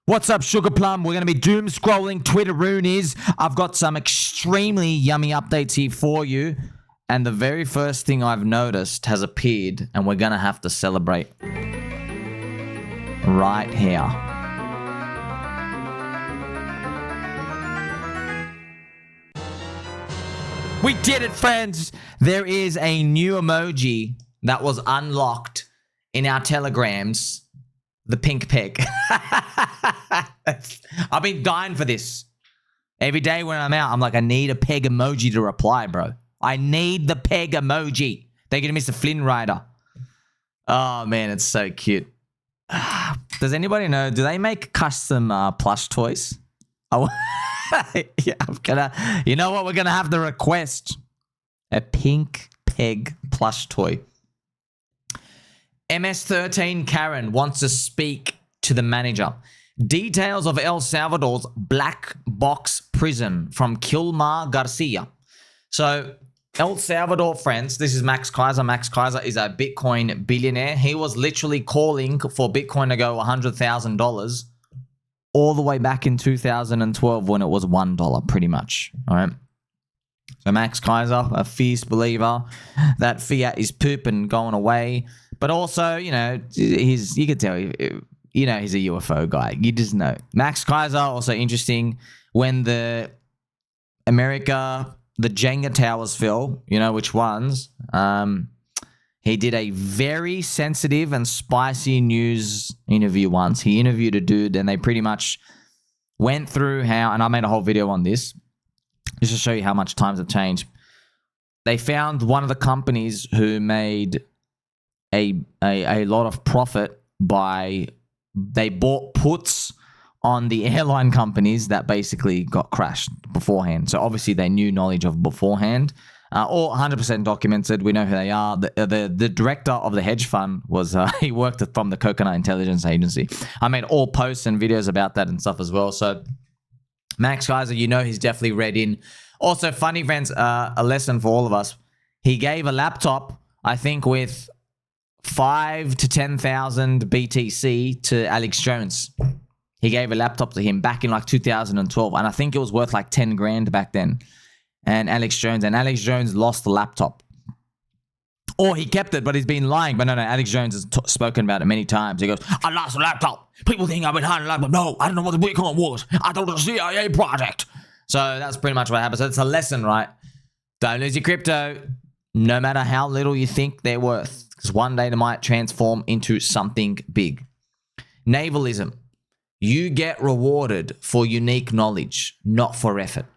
What's up, Sugar Plum? We're going to be doom scrolling Twitteroonies. I've got some extremely yummy updates here for you. And the very first thing I've noticed has appeared, and we're going to have to celebrate right here. We did it, friends! There is a new emoji that was unlocked in our telegrams. The pink peg. I've been dying for this. Every day when I'm out, I'm like, I need a peg emoji to reply, bro. I need the peg emoji. Thank you to Mr. Flynn Rider. Oh, man, it's so cute. Does anybody know, do they make custom plush toys? Oh, yeah, you know what? We're going to have to request a pink peg plush toy. MS13 Karen wants to speak to the manager. Details of El Salvador's black box prison from Kilmar Garcia. So, El Salvador, friends, this is Max Keiser. Max Keiser is a Bitcoin billionaire. He was literally calling for Bitcoin to go $100,000 all the way back in 2012 when it was $1, pretty much. All right. So Max Keiser, a fierce believer that fiat is poop and going away. But also, you know, you could tell, you know, he's a UFO guy. You just know. Max Keiser, also interesting, when the Jenga Towers fell, you know which ones, he did a very sensitive and spicy news interview once. He interviewed a dude and they pretty much went through how, and I made a whole video on this, just to show you how much times have changed. They found one of the companies who made a lot of profit by, they bought puts on the airline companies that basically got crashed beforehand. So obviously they knew knowledge of beforehand, all 100% documented. We know who they are. The director of the hedge fund was, he worked from the Coconut Intelligence Agency. I made all posts and videos about that and stuff as well. So Max Keiser, you know he's definitely read in. Also, funny friends, a lesson for all of us. He gave a laptop, I think with 5 to 10,000 BTC to Alex Jones. He gave a laptop to him back in like 2012, and I think it was worth like 10 grand back then. And Alex Jones lost the laptop. Or he kept it, but he's been lying. But no, Alex Jones has spoken about it many times. He goes, I lost the laptop. People think I've been hiding a laptop. No, I don't know what the Bitcoin was. I thought it was a CIA project. So that's pretty much what happened. So it's a lesson, right? Don't lose your crypto, no matter how little you think they're worth. Because one day they might transform into something big. Navalism. You get rewarded for unique knowledge, not for effort.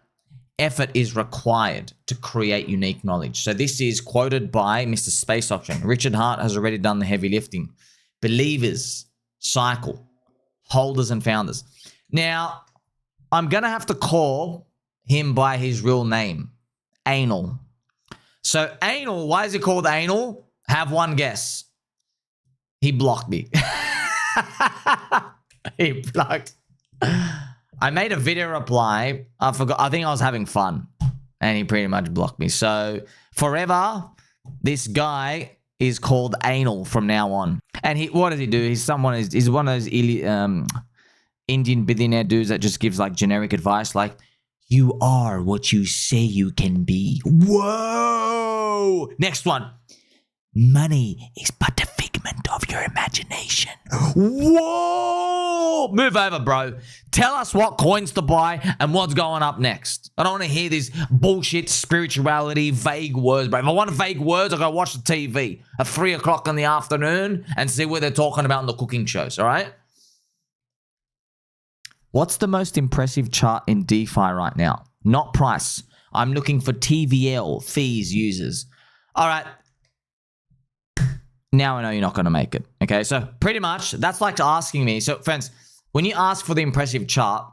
Effort is required to create unique knowledge. So this is quoted by Mr. Space Option. Richard Hart has already done the heavy lifting. Believers, cycle, holders and founders. Now, I'm going to have to call him by his real name, Anal. So Anal, why is he called Anal? Have one guess. He blocked me. He blocked. I made a video reply. I forgot. I think I was having fun. And he pretty much blocked me. So forever, this guy is called Anal from now on. And what does he do? He's one of those Indian billionaire dudes that just gives like generic advice like, you are what you say you can be. Whoa! Next one. Money is but a figment of your imagination. Whoa! Move over, bro. Tell us what coins to buy and what's going up next. I don't want to hear this bullshit spirituality, vague words, bro. If I want vague words, I gotta watch the TV at 3 o'clock in the afternoon and see what they're talking about in the cooking shows, all right? What's the most impressive chart in DeFi right now? Not price. I'm looking for TVL, fees, users. All right. Now I know you're not going to make it. Okay, so pretty much that's like asking me. So friends, when you ask for the impressive chart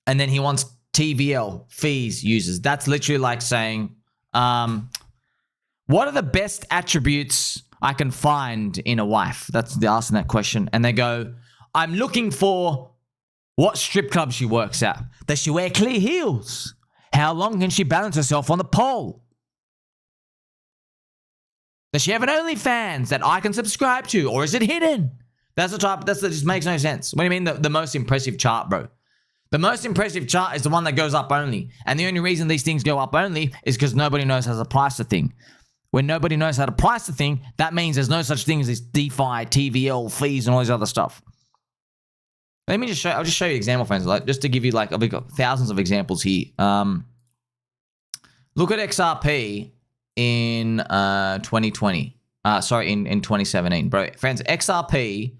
and then he wants TVL, fees, users, that's literally like saying, what are the best attributes I can find in a wife? They're asking that question. And they go, I'm looking for what strip club she works at. Does she wear clear heels? How long can she balance herself on the pole? Does she have an OnlyFans that I can subscribe to, or is it hidden? That's the type, that just makes no sense. What do you mean the most impressive chart, bro? The most impressive chart is the one that goes up only. And the only reason these things go up only is because nobody knows how to price the thing. When nobody knows how to price the thing, that means there's no such thing as this DeFi, TVL, fees, and all this other stuff. Let me just show, I'll just show you an example, friends, like, just to give you like, I've got thousands of examples here. Look at XRP in 2020. Sorry, in 2017. Bro, friends, XRP,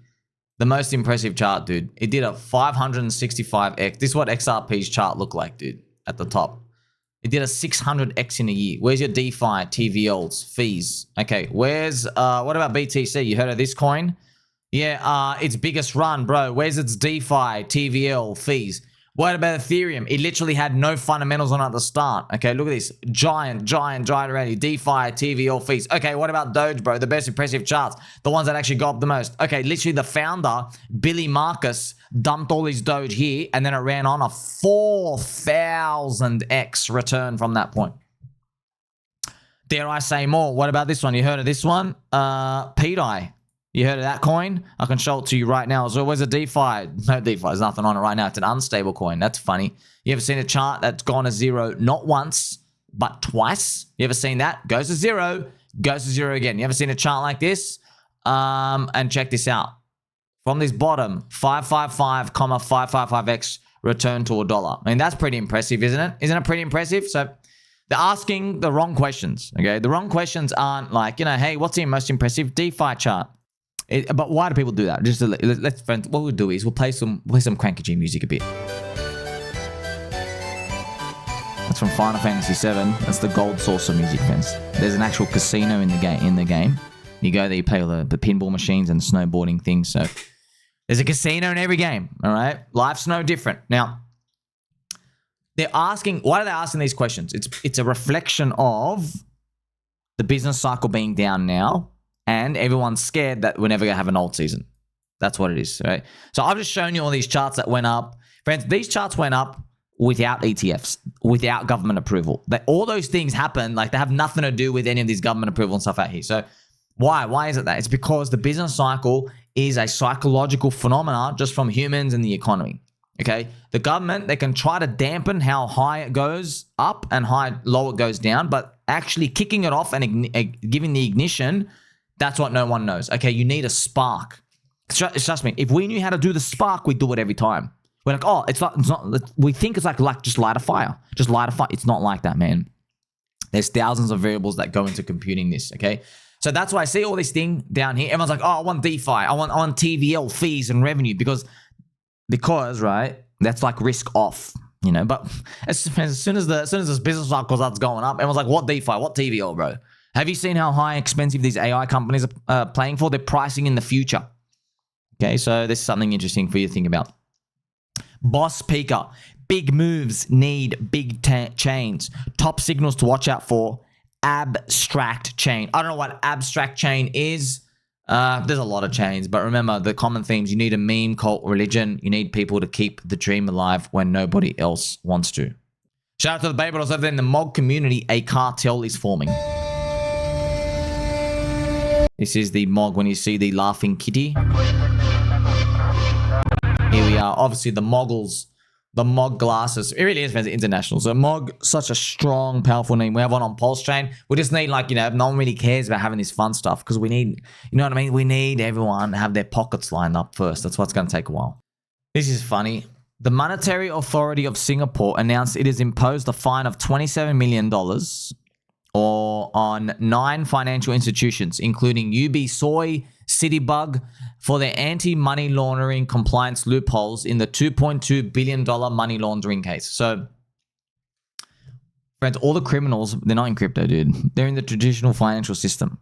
the most impressive chart, dude. It did a 565x. This is what XRP's chart looked like, dude, at the top. It did a 600x in a year. Where's your DeFi, TVLs, fees? Okay, where's, what about BTC? You heard of this coin? Yeah, its biggest run, bro. Where's its DeFi, TVL, fees? What about Ethereum? It literally had no fundamentals on it at the start. Okay, look at this. Giant already. DeFi, TVL, fees. Okay, what about Doge, bro? The best impressive charts. The ones that actually got up the most. Okay, literally the founder, Billy Marcus, dumped all his Doge here, and then it ran on a 4,000x return from that point. Dare I say more? What about this one? You heard of this one? pDAI. You heard of that coin? I can show it to you right now. So where's a DeFi? No DeFi. There's nothing on it right now. It's an unstable coin. That's funny. You ever seen a chart that's gone to zero not once, but twice? You ever seen that? Goes to zero again. You ever seen a chart like this? And check this out. From this bottom, 555,555x return to $1. I mean, that's pretty impressive, isn't it? Isn't it pretty impressive? So they're asking the wrong questions, okay? The wrong questions aren't like, you know, hey, what's the most impressive DeFi chart? But why do people do that? Just let's, friends, what we'll do is we'll play some Cranky G music a bit. That's from Final Fantasy VII. That's the gold saucer music, friends. There's an actual casino in the game. You go there, you play all the pinball machines and snowboarding things. So there's a casino in every game. All right, life's no different. Now they're asking. Why are they asking these questions? It's a reflection of the business cycle being down now. And everyone's scared that we're never going to have an alt season. That's what it is, right? So I've just shown you all these charts that went up. Friends, these charts went up without ETFs, without government approval. All those things happen, like they have nothing to do with any of these government approval and stuff out here. So why? Why is it that? It's because the business cycle is a psychological phenomenon just from humans and the economy, okay? The government, they can try to dampen how high it goes up and low it goes down, but actually kicking it off and giving the ignition, that's what no one knows. Okay, you need a spark. Trust me, if we knew how to do the spark, we'd do it every time. We're like, oh, it's not, we think it's like just light a fire. Just light a fire. It's not like that, man. There's thousands of variables that go into computing this, okay? So that's why I see all this thing down here. Everyone's like, oh, I want DeFi. I want TVL, fees, and revenue because, right, that's like risk off, you know? But as soon as this business cycle starts going up, everyone's like, what DeFi? What TVL, bro? Have you seen how high expensive these AI companies are playing for? They're pricing in the future. Okay, so this is something interesting for you to think about. Boss Peaker. Big moves need big chains. Top signals to watch out for. Abstract chain. I don't know what abstract chain is. There's a lot of chains, but remember the common themes. You need a meme, cult, religion. You need people to keep the dream alive when nobody else wants to. Shout out to the baby also in the MOG community. A cartel is forming. This is the MOG when you see the laughing kitty. Here we are. Obviously, the Moggles, the MOG glasses. It really is international. So MOG, such a strong, powerful name. We have one on Pulse Chain. We just need, like, you know, no one really cares about having this fun stuff because we need, you know what I mean? We need everyone to have their pockets lined up first. That's what's going to take a while. This is funny. The Monetary Authority of Singapore announced it has imposed a fine of $27 million or on 9 financial institutions, including UB Soy, Citybug, for their anti-money laundering compliance loopholes in the $2.2 billion money laundering case. So, friends, all the criminals, they're not in crypto, dude. They're in the traditional financial system.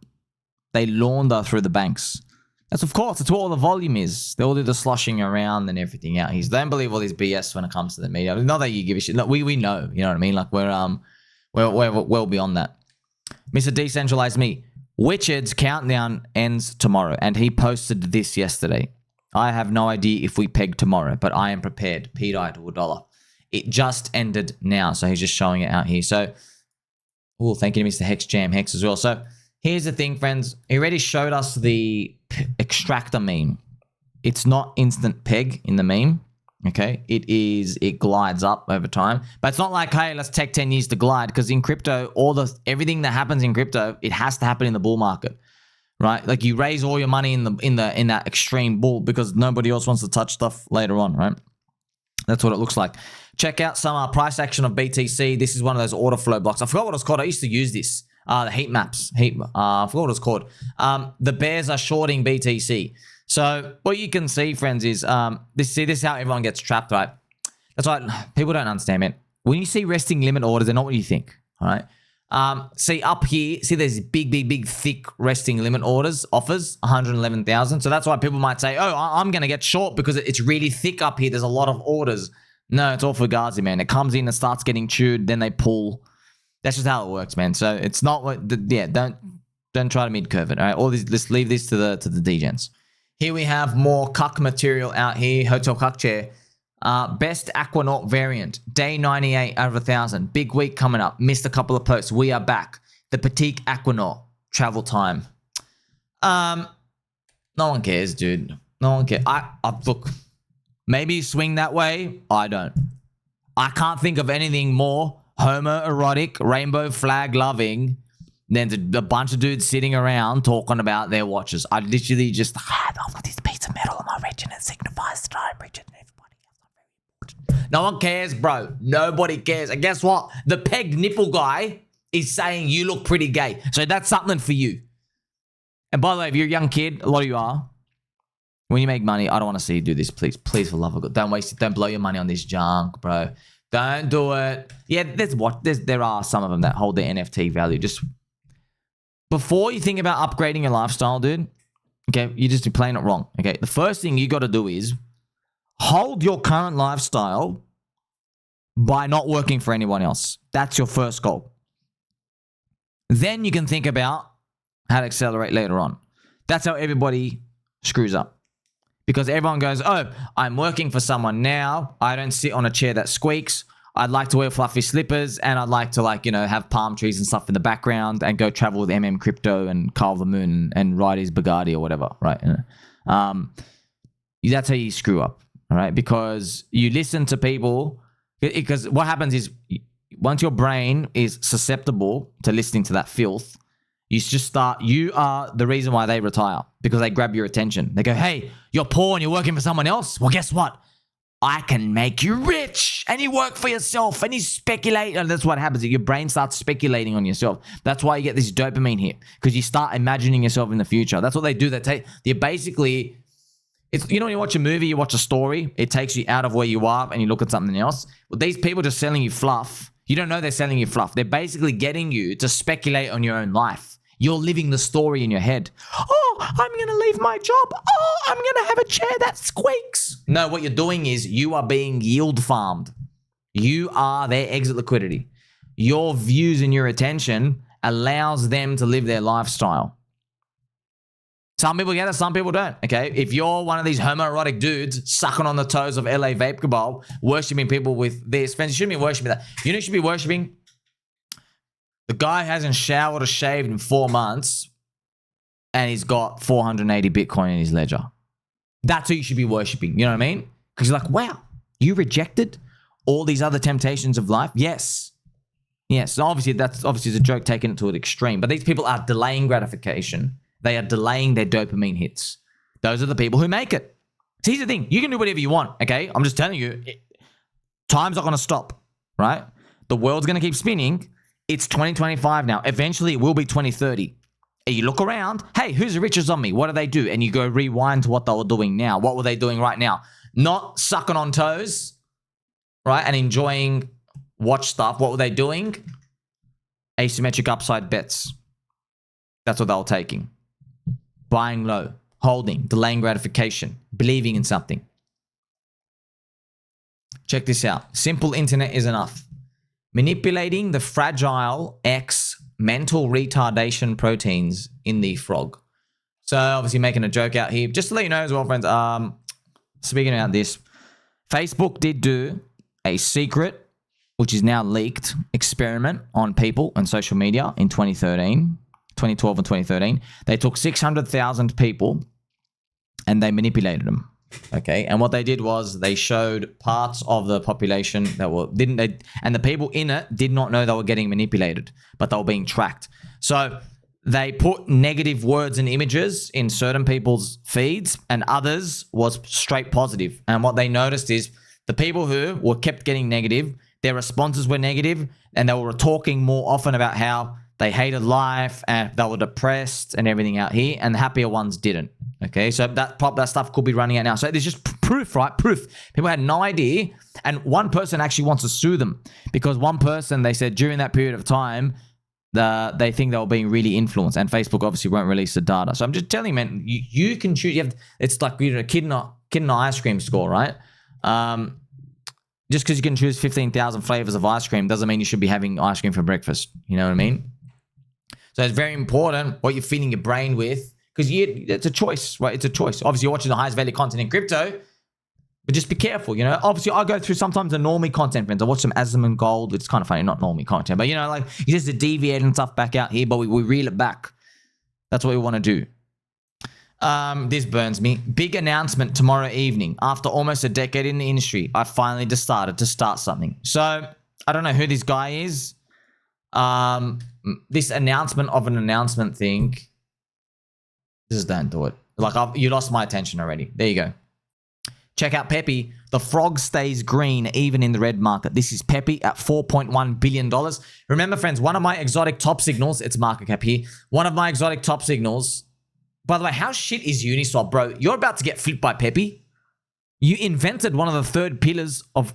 They launder through the banks. That's, of course, that's what all the volume is. They all do the sloshing around and everything out here. So don't believe all this BS when it comes to the media. Not that you give a shit. Look, we know, you know what I mean? Like, we're well beyond that. Mr. Decentralized Me. Witched's countdown ends tomorrow, and he posted this yesterday. I have no idea if we peg tomorrow, but I am prepared. pDAI to $1. It just ended now, so he's just showing it out here. So, oh, thank you to Mr. Hex Jam Hex as well. So, here's the thing, friends. He already showed us the extractor meme. It's not instant peg in the meme. Okay, it glides up over time, but it's not like, hey, let's take 10 years to glide, because in crypto, everything that happens in crypto, it has to happen in the bull market, right? Like you raise all your money in that extreme bull because nobody else wants to touch stuff later on, right? That's what it looks like. Check out some price action of BTC. This is one of those order flow blocks. I forgot what it's called. I used to use this. The heat maps. I forgot what it's called. The bears are shorting BTC. So what you can see, friends, is this is how everyone gets trapped, right? That's why people don't understand, man. When you see resting limit orders, they're not what you think, all right? See up here, see there's big, thick resting limit orders, offers, 111,000. So that's why people might say, oh, I'm going to get short because it's really thick up here. There's a lot of orders. No, it's all fugazi, man. It comes in and starts getting chewed, then they pull. That's just how it works, man. So it's not what, don't try to mid-curve it, all right? All this, let's leave this to the degens. Here we have more Cuck material out here. Hotel Cuck chair. Best Aquanaut variant. Day 98 out of 1,000. Big week coming up. Missed a couple of posts. We are back. The Petite Aquanaut. Travel time. No one cares, dude. No one cares. Look, maybe swing that way. I don't. I can't think of anything more homoerotic, rainbow flag loving than a bunch of dudes sitting around talking about their watches. I literally just, I've got this piece of metal on my wrist and it signifies that I'm rich and everybody else. No one cares, bro. Nobody cares. And guess what? The pegged nipple guy is saying you look pretty gay. So that's something for you. And by the way, if you're a young kid, a lot of you are, when you make money, I don't want to see you do this, please. Please, for love of God. Don't waste it. Don't blow your money on this junk, bro. Don't do it. Yeah, there are some of them that hold their NFT value. Just before you think about upgrading your lifestyle, dude, okay, you're just playing it wrong, okay? The first thing you got to do is hold your current lifestyle by not working for anyone else. That's your first goal. Then you can think about how to accelerate later on. That's how everybody screws up. Because everyone goes, oh, I'm working for someone now. I don't sit on a chair that squeaks. I'd like to wear fluffy slippers, and I'd like to, have palm trees and stuff in the background and go travel with Crypto and Carl the Moon and ride his Bugatti or whatever, right? That's how you screw up, all right? Because you listen to people, because what happens is once your brain is susceptible to listening to that filth, you are the reason why they retire, because they grab your attention. They go, hey, you're poor and you're working for someone else? Well, guess what? I can make you rich, and you work for yourself, and you speculate. And that's what happens. Your brain starts speculating on yourself. That's why you get this dopamine hit, because you start imagining yourself in the future. That's what they do. They basically, it's, when you watch a movie, you watch a story, it takes you out of where you are and you look at something else. Well, these people just selling you fluff. You don't know they're selling you fluff. They're basically getting you to speculate on your own life. You're living the story in your head. Oh, I'm going to leave my job. Oh, I'm going to have a chair that squeaks. No, what you're doing is you are being yield farmed. You are their exit liquidity. Your views and your attention allows them to live their lifestyle. Some people get it, some people don't, okay? If you're one of these homoerotic dudes sucking on the toes of LA Vape Cabal, worshipping people with this, friends, you shouldn't be worshipping that. You know, you should be worshipping the guy hasn't showered or shaved in 4 months, and he's got 480 Bitcoin in his ledger. That's who you should be worshipping. You know what I mean? Because you're like, wow, you rejected all these other temptations of life? Yes. Yes. So obviously, that's a joke taking it to an extreme. But these people are delaying gratification. They are delaying their dopamine hits. Those are the people who make it. So here's the thing. You can do whatever you want, okay? I'm just telling you, time's not going to stop, right? The world's going to keep spinning. It's 2025 now. Eventually, it will be 2030. And you look around, hey, who's the richest on me? What do they do? And you go rewind to what they were doing now. What were they doing right now? Not sucking on toes, right? And enjoying watch stuff. What were they doing? Asymmetric upside bets. That's what they were taking. Buying low, holding, delaying gratification, believing in something. Check this out. Simple internet is enough. Manipulating the fragile X mental retardation proteins in the frog. So obviously making a joke out here. Just to let you know as well, friends, speaking about this, Facebook did do a secret, which is now leaked, experiment on people and social media in 2012 and 2013. They took 600,000 people and they manipulated them. Okay, and what they did was they showed parts of the population that and the people in it did not know they were getting manipulated, but they were being tracked. So they put negative words and images in certain people's feeds, and others was straight positive. And what they noticed is the people who were kept getting negative, their responses were negative, and they were talking more often about how they hated life and they were depressed and everything out here, and the happier ones didn't. Okay, so that stuff could be running out now. So there's just proof, right? Proof. People had no idea, and one person actually wants to sue them because one person, they said during that period of time, they think they were being really influenced, and Facebook obviously won't release the data. So I'm just telling you, man, you can choose. It's like a kid in an ice cream store, right? Just because you can choose 15,000 flavors of ice cream doesn't mean you should be having ice cream for breakfast. You know what I mean? So it's very important what you're feeding your brain with, because it's a choice, right? It's a choice. Obviously, you're watching the highest value content in crypto, but just be careful, you know? Obviously, I go through sometimes the normie content, friends. I watch some Asm Gold. It's kind of funny, not normie content, but, you know, like, you just deviate and stuff back out here, but we reel it back. That's what we want to do. This burns me. Big announcement tomorrow evening. After almost a decade in the industry, I finally decided to start something. So, I don't know who this guy is. This announcement of an announcement thing, just don't do it. Like, you lost my attention already. There you go. Check out PEPE. The frog stays green even in the red market. This is PEPE at $4.1 billion. Remember, friends, one of my exotic top signals, it's market cap here. One of my exotic top signals. By the way, how shit is Uniswap, bro? You're about to get flipped by PEPE. You invented one of the third pillars of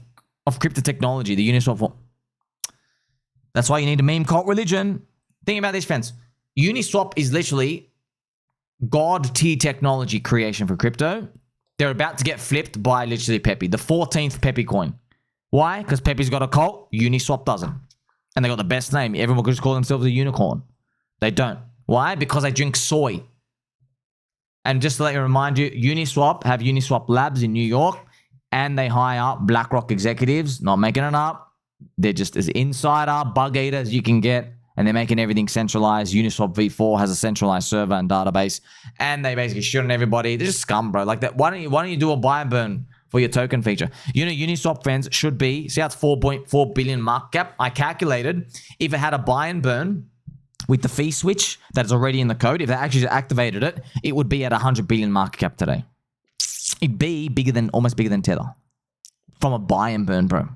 crypto technology, the Uniswap. That's why you need a meme cult religion. Think about this, friends. Uniswap is literally god tier technology creation for crypto. They're about to get flipped by literally PEPE, the 14th PEPE coin. Why? Because PEPE's got a cult, Uniswap doesn't. And they got the best name. Everyone could just call themselves a unicorn. They don't. Why? Because they drink soy. And just to let you remind you, Uniswap have Uniswap Labs in New York, and they hire BlackRock executives, not making it up. They're just as insider, bug eater as you can get, and they're making everything centralized. Uniswap V4 has a centralized server and database, and they basically shit on everybody. They're just scum, bro. Like that. Why don't you do a buy and burn for your token feature? You know, Uniswap, friends, should be, see how it's 4.4 billion market cap? I calculated if it had a buy and burn with the fee switch that is already in the code, if they actually activated it, it would be at 100 billion market cap today. It'd be almost bigger than Tether from a buy and burn, bro.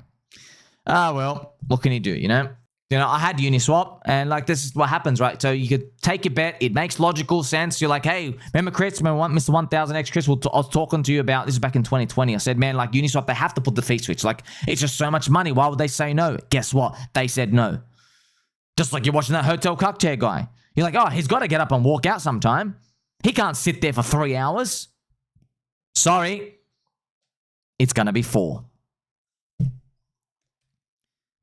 Well, what can you do, you know? I had Uniswap, and like this is what happens, right? So you could take your bet. It makes logical sense. You're like, hey, remember Chris? Remember Mr. 1000X Chris? I was talking to you about this back in 2020. I said, man, like Uniswap, they have to put the fee switch. Like, it's just so much money. Why would they say no? Guess what? They said no. Just like you're watching that hotel Cuck chair guy. You're like, oh, he's got to get up and walk out sometime. He can't sit there for 3 hours. Sorry. It's going to be 4.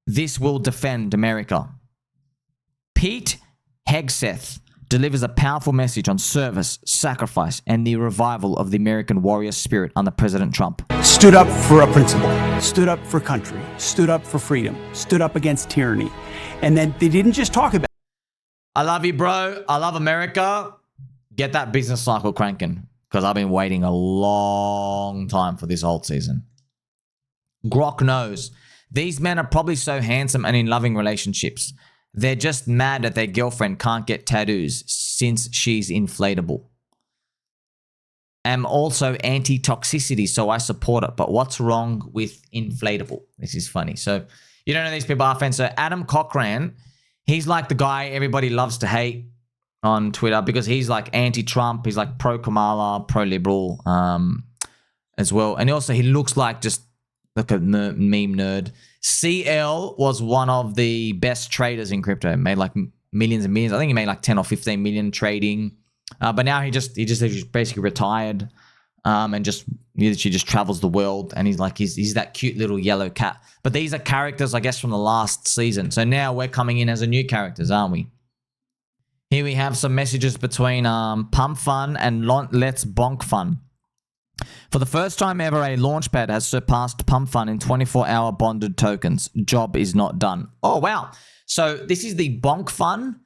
This will defend America. Pete Hegseth delivers a powerful message on service, sacrifice, and the revival of the American warrior spirit under President Trump. Stood up for a principle, stood up for country, stood up for freedom, stood up against tyranny. And then they didn't just talk about... I love you, bro. I love America. Get that business cycle cranking, because I've been waiting a long time for this alt season. Grok knows. These men are probably so handsome and in loving relationships. They're just mad that their girlfriend can't get tattoos since she's inflatable. I'm also anti-toxicity, so I support it. But what's wrong with inflatable? This is funny. So you don't know these people are fans. So Adam Cochran, he's like the guy everybody loves to hate on Twitter because he's like anti-Trump. He's like pro-Kamala, pro-liberal as well. And also he looks like just like a meme nerd. CL was one of the best traders in crypto. Made like millions and millions. I think he made like 10 or 15 million trading. But now he just basically retired. And he just travels the world. And he's that cute little yellow cat. But these are characters, I guess, from the last season. So now we're coming in as a new characters, aren't we? Here we have some messages between Pump Fun and Let's Bonk Fun. For the first time ever, a Launchpad has surpassed Pump Fun in 24-hour bonded tokens. Job is not done. Oh, wow. So this is the Bonk Fun.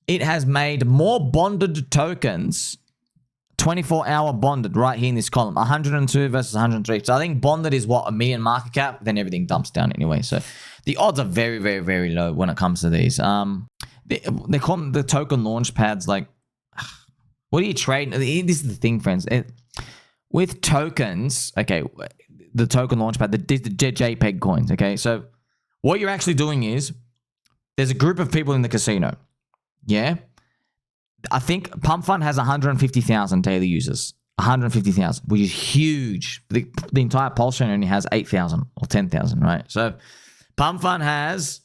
It has made more bonded tokens 24-hour bonded right here in this column, 102 versus 103. So I think bonded is what, a million market cap, then everything dumps down anyway. So the odds are very, very, very low when it comes to these. They call them the token Launchpads. Like, what are you trading? This is the thing, friends. With tokens, okay, the token Launchpad, the JPEG coins, okay? So what you're actually doing is there's a group of people in the casino, yeah? I think Pump Fund has 150,000 daily users. 150,000, which is huge. The entire Pulse chain only has 8,000 or 10,000, right? So Pump Fund has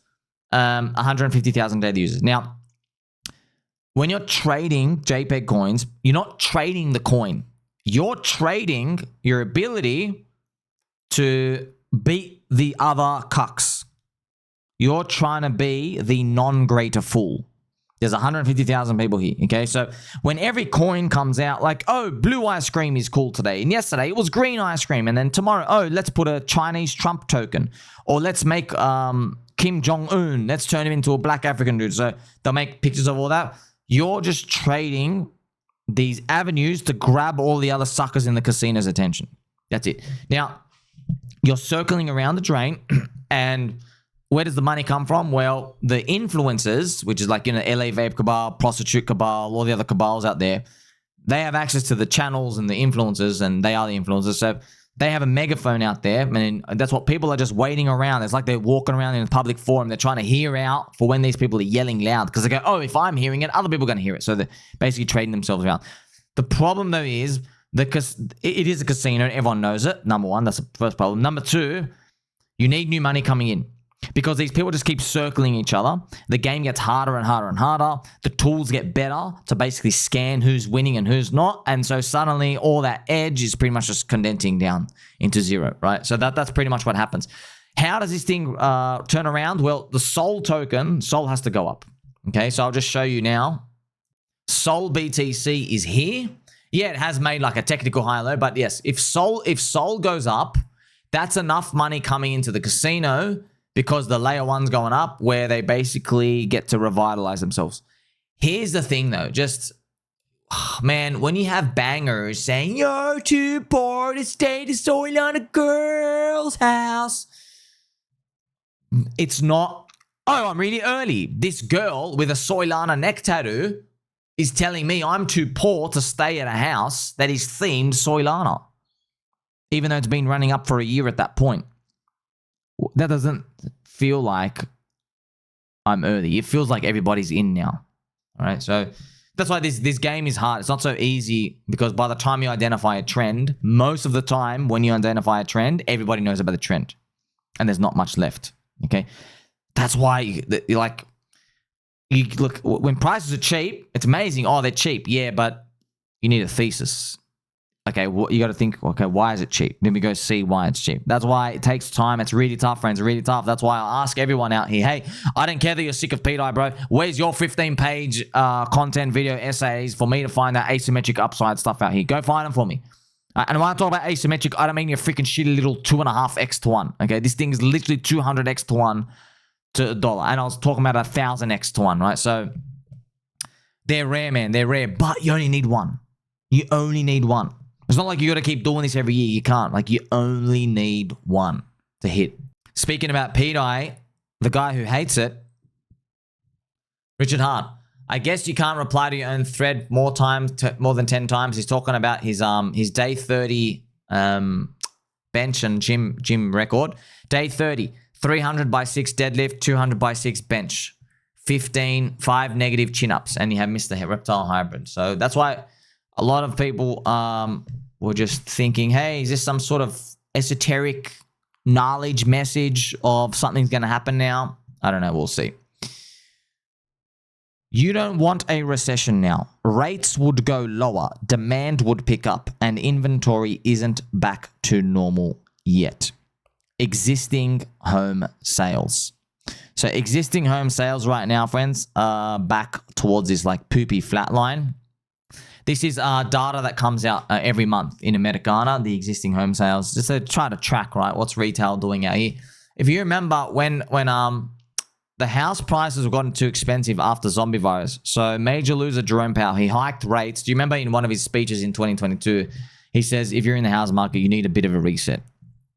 150,000 daily users. Now, when you're trading JPEG coins, you're not trading the coin. You're trading your ability to beat the other cucks. You're trying to be the non-greater fool. There's 150,000 people here, okay? So when every coin comes out, like, oh, blue ice cream is cool today. And yesterday it was green ice cream. And then tomorrow, oh, let's put a Chinese Trump token. Or let's make Kim Jong-un. Let's turn him into a black African dude. So they'll make pictures of all that. You're just trading these avenues to grab all the other suckers in the casino's attention. That's it. Now, you're circling around the drain, and where does the money come from? Well, the influencers, which is like, you know, LA Vape Cabal, Prostitute Cabal, all the other cabals out there, they have access to the channels and the influencers, and they are the influencers. So they have a megaphone out there, and that's what people are just waiting around. It's like they're walking around in a public forum. They're trying to hear out for when these people are yelling loud, because they go, oh, if I'm hearing it, other people are going to hear it. So they're basically trading themselves around. The problem, though, is it is a casino. Everyone knows it. Number one, that's the first problem. Number two, you need new money coming in. Because these people just keep circling each other. The game gets harder and harder and harder. The tools get better to basically scan who's winning and who's not. And so suddenly all that edge is pretty much just condensing down into zero, right? So that's pretty much what happens. How does this thing turn around? Well, the Sol token, Sol has to go up. Okay, so I'll just show you now. Sol BTC is here. Yeah, it has made like a technical high low. But yes, if Sol goes up, that's enough money coming into the casino, because the layer one's going up, where they basically get to revitalize themselves. Here's the thing, though. Just, man, when you have bangers saying, you're too poor to stay to soil on a girl's house, it's not, oh, I'm really early. This girl with a Soilana neck tattoo is telling me I'm too poor to stay at a house that is themed Soilana, even though it's been running up for a year at that point. That doesn't feel like I'm early. It feels like everybody's in now. All right. So that's why this game is hard. It's not so easy, because by the time you identify a trend, most of the time when you identify a trend, everybody knows about the trend and there's not much left. Okay. That's why you look, when prices are cheap, it's amazing. Oh, they're cheap. Yeah. But you need a thesis. Okay, well, you got to think, okay, why is it cheap? Then we go see why it's cheap. That's why it takes time. It's really tough, friends. Really tough. That's why I ask everyone out here, hey, I don't care that you're sick of pDAI, bro. Where's your 15-page content video essays for me to find that asymmetric upside stuff out here? Go find them for me. And when I talk about asymmetric, I don't mean your freaking shitty little 2.5x to 1. Okay, this thing is literally 200x to 1 to $1. And I was talking about 1,000x to 1, right? So they're rare, man. They're rare, but you only need one. You only need one. It's not like you got to keep doing this every year. You can't. Like, you only need one to hit. Speaking about pDAI, the guy who hates it, Richard Hart. I guess you can't reply to your own thread more than 10 times. He's talking about his day 30 bench and gym record. Day 30, 300 by 6 deadlift, 200 by 6 bench, 5 negative chin-ups, and you have Mr. Reptile Hybrid. So that's why a lot of people were just thinking, hey, is this some sort of esoteric knowledge message of something's going to happen now? I don't know. We'll see. You don't want a recession now. Rates would go lower, demand would pick up, and inventory isn't back to normal yet. Existing home sales. So existing home sales right now, friends, are back towards this like poopy flat line. This is data that comes out every month in Americana, the existing home sales, just to try to track, right, what's retail doing out here. If you remember when the house prices have gotten too expensive after zombie virus. So major loser Jerome Powell, he hiked rates. Do you remember in one of his speeches in 2022, he says, if you're in the house market, you need a bit of a reset.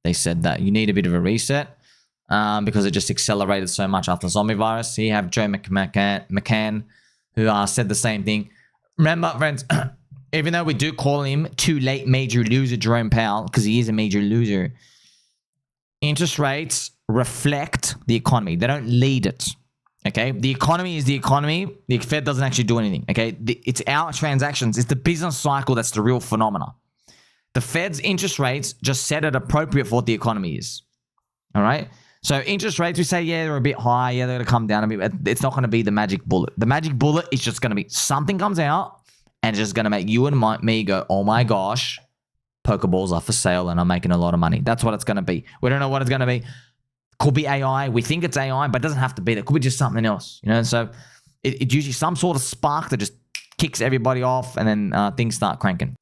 They said that. You need a bit of a reset because it just accelerated so much after zombie virus. You have Joe McCann who said the same thing. Remember, friends, even though we do call him too late major loser Jerome Powell, because he is a major loser, interest rates reflect the economy. They don't lead it. Okay? The economy is the economy. The Fed doesn't actually do anything. Okay? It's our transactions. It's the business cycle that's the real phenomena. The Fed's interest rates just set it appropriate for what the economy is. All right? So interest rates, we say, yeah, they're a bit high. Yeah, they're going to come down a bit. It's not going to be the magic bullet. The magic bullet is just going to be something comes out and it's just going to make you and me go, oh my gosh, Pokeballs are for sale and I'm making a lot of money. That's what it's going to be. We don't know what it's going to be. Could be AI. We think it's AI, but it doesn't have to be. It could be just something else. You know, so it's usually some sort of spark that just kicks everybody off and then things start cranking.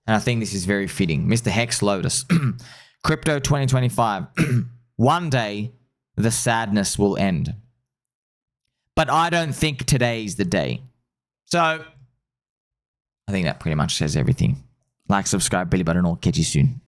And I think this is very fitting. Mr. Hex Lotus. Crypto 2025. One day, the sadness will end. But I don't think today's the day. So, I think that pretty much says everything. Like, subscribe, belly button, or catch you soon.